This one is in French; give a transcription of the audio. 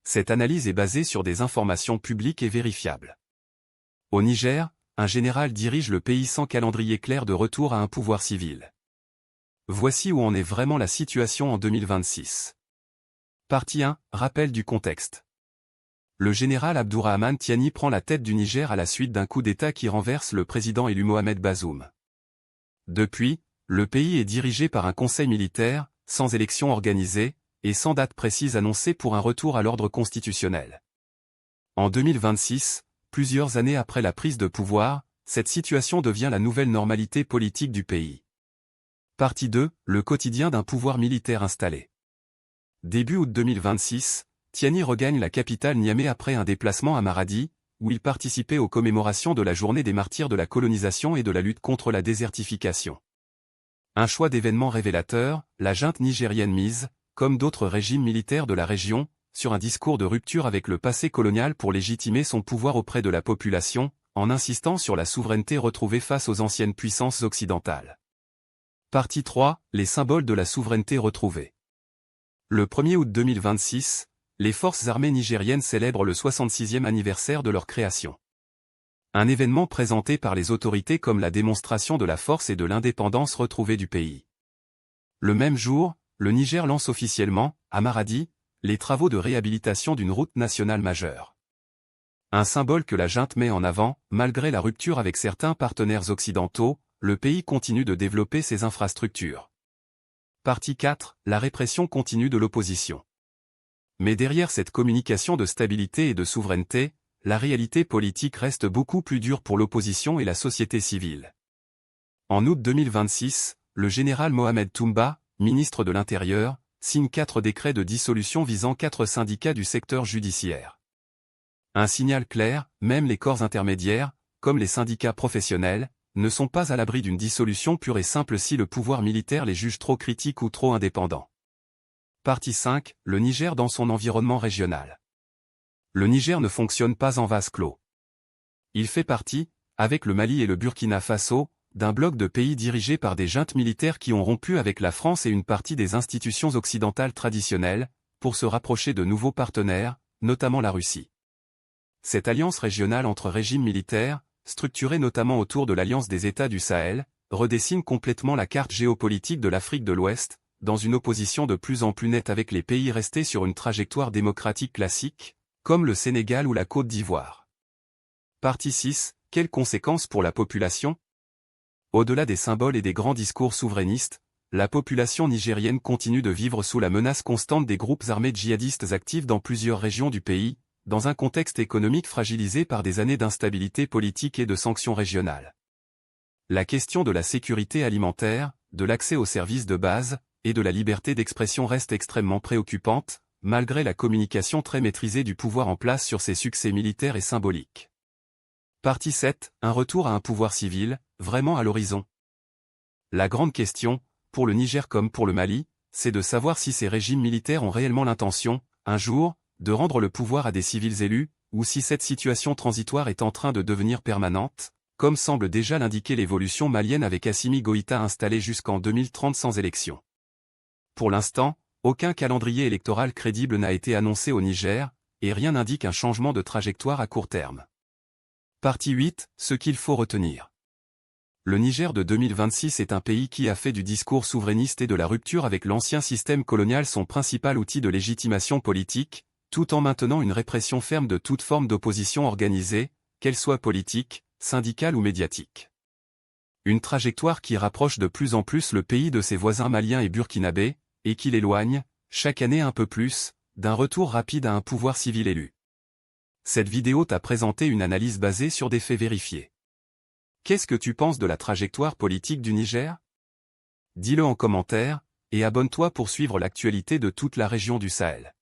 Cette analyse est basée sur des informations publiques et vérifiables. Au Niger, un général dirige le pays sans calendrier clair de retour à un pouvoir civil. Voici où en est vraiment la situation en 2026. Partie 1. Rappel du contexte. Le général Abdourahmane Tiani prend la tête du Niger à la suite d'un coup d'État qui renverse le président élu Mohamed Bazoum. Depuis, le pays est dirigé par un conseil militaire, sans élection organisée, et sans date précise annoncée pour un retour à l'ordre constitutionnel. En 2026, plusieurs années après la prise de pouvoir, cette situation devient la nouvelle normalité politique du pays. Partie 2. Le quotidien d'un pouvoir militaire installé. Début août 2026, Tiani regagne la capitale Niamey après un déplacement à Maradi, où il participait aux commémorations de la journée des martyrs de la colonisation et de la lutte contre la désertification. Un choix d'événements révélateur, la junte nigérienne mise, comme d'autres régimes militaires de la région, sur un discours de rupture avec le passé colonial pour légitimer son pouvoir auprès de la population, en insistant sur la souveraineté retrouvée face aux anciennes puissances occidentales. Partie 3. Les symboles de la souveraineté retrouvée. Le 1er août 2026, les forces armées nigériennes célèbrent le 66e anniversaire de leur création. Un événement présenté par les autorités comme la démonstration de la force et de l'indépendance retrouvée du pays. Le même jour, le Niger lance officiellement, à Maradi, les travaux de réhabilitation d'une route nationale majeure. Un symbole que la junte met en avant, malgré la rupture avec certains partenaires occidentaux, le pays continue de développer ses infrastructures. Partie 4. La répression continue de l'opposition. Mais derrière cette communication de stabilité et de souveraineté, la réalité politique reste beaucoup plus dure pour l'opposition et la société civile. En août 2026, le général Mohamed Toumba, ministre de l'Intérieur, signe 4 décrets de dissolution visant 4 syndicats du secteur judiciaire. Un signal clair, même les corps intermédiaires, comme les syndicats professionnels, ne sont pas à l'abri d'une dissolution pure et simple si le pouvoir militaire les juge trop critiques ou trop indépendants. Partie 5. Le Niger dans son environnement régional. Le Niger ne fonctionne pas en vase clos. Il fait partie, avec le Mali et le Burkina Faso, d'un bloc de pays dirigés par des juntes militaires qui ont rompu avec la France et une partie des institutions occidentales traditionnelles, pour se rapprocher de nouveaux partenaires, notamment la Russie. Cette alliance régionale entre régimes militaires, structurée notamment autour de l'Alliance des États du Sahel, redessine complètement la carte géopolitique de l'Afrique de l'Ouest, dans une opposition de plus en plus nette avec les pays restés sur une trajectoire démocratique classique, comme le Sénégal ou la Côte d'Ivoire. Partie 6. Quelles conséquences pour la population ? Au-delà des symboles et des grands discours souverainistes, la population nigérienne continue de vivre sous la menace constante des groupes armés djihadistes actifs dans plusieurs régions du pays, dans un contexte économique fragilisé par des années d'instabilité politique et de sanctions régionales. La question de la sécurité alimentaire, de l'accès aux services de base, et de la liberté d'expression reste extrêmement préoccupante, malgré la communication très maîtrisée du pouvoir en place sur ses succès militaires et symboliques. Partie 7. Un retour à un pouvoir civil, vraiment à l'horizon. La grande question, pour le Niger comme pour le Mali, c'est de savoir si ces régimes militaires ont réellement l'intention, un jour, de rendre le pouvoir à des civils élus, ou si cette situation transitoire est en train de devenir permanente, comme semble déjà l'indiquer l'évolution malienne avec Assimi Goïta installé jusqu'en 2030 sans élection. Pour l'instant, aucun calendrier électoral crédible n'a été annoncé au Niger, et rien n'indique un changement de trajectoire à court terme. Partie 8. Ce qu'il faut retenir. Le Niger de 2026 est un pays qui a fait du discours souverainiste et de la rupture avec l'ancien système colonial son principal outil de légitimation politique, tout en maintenant une répression ferme de toute forme d'opposition organisée, qu'elle soit politique, syndicale ou médiatique. Une trajectoire qui rapproche de plus en plus le pays de ses voisins maliens et burkinabés, et qui l'éloigne, chaque année un peu plus, d'un retour rapide à un pouvoir civil élu. Cette vidéo t'a présenté une analyse basée sur des faits vérifiés. Qu'est-ce que tu penses de la trajectoire politique du Niger ? Dis-le en commentaire, et abonne-toi pour suivre l'actualité de toute la région du Sahel.